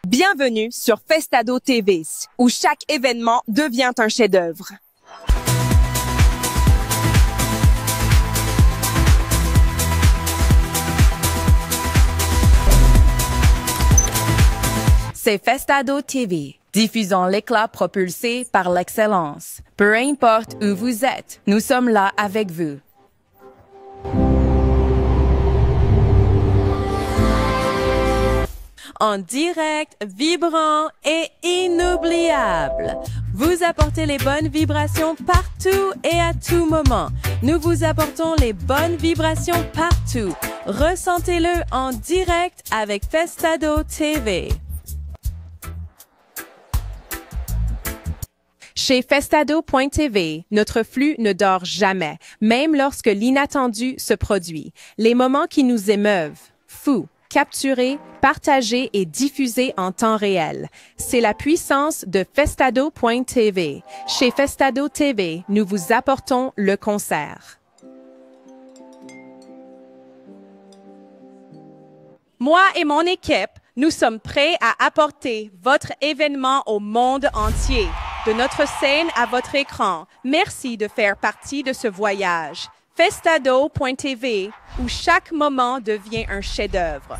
Bienvenue sur Festado TV, où chaque événement devient un chef-d'œuvre. C'est Festado TV, diffusant l'éclat propulsé par l'excellence. Peu importe où vous êtes, nous sommes là avec vous. En direct, vibrant et inoubliable. Vous apportez les bonnes vibrations partout et à tout moment. Nous vous apportons les bonnes vibrations partout. Ressentez-le en direct avec Festado TV. Chez Festado.tv, notre flux ne dort jamais, même lorsque l'inattendu se produit. Les moments qui nous émeuvent, fous, capturés, partagés et diffusés en temps réel. C'est la puissance de Festado.tv. Chez Festado TV, nous vous apportons le concert. Moi et mon équipe, nous sommes prêts à apporter votre événement au monde entier. De notre scène à votre écran, merci de faire partie de ce voyage. Festado.tv, où chaque moment devient un chef-d'œuvre.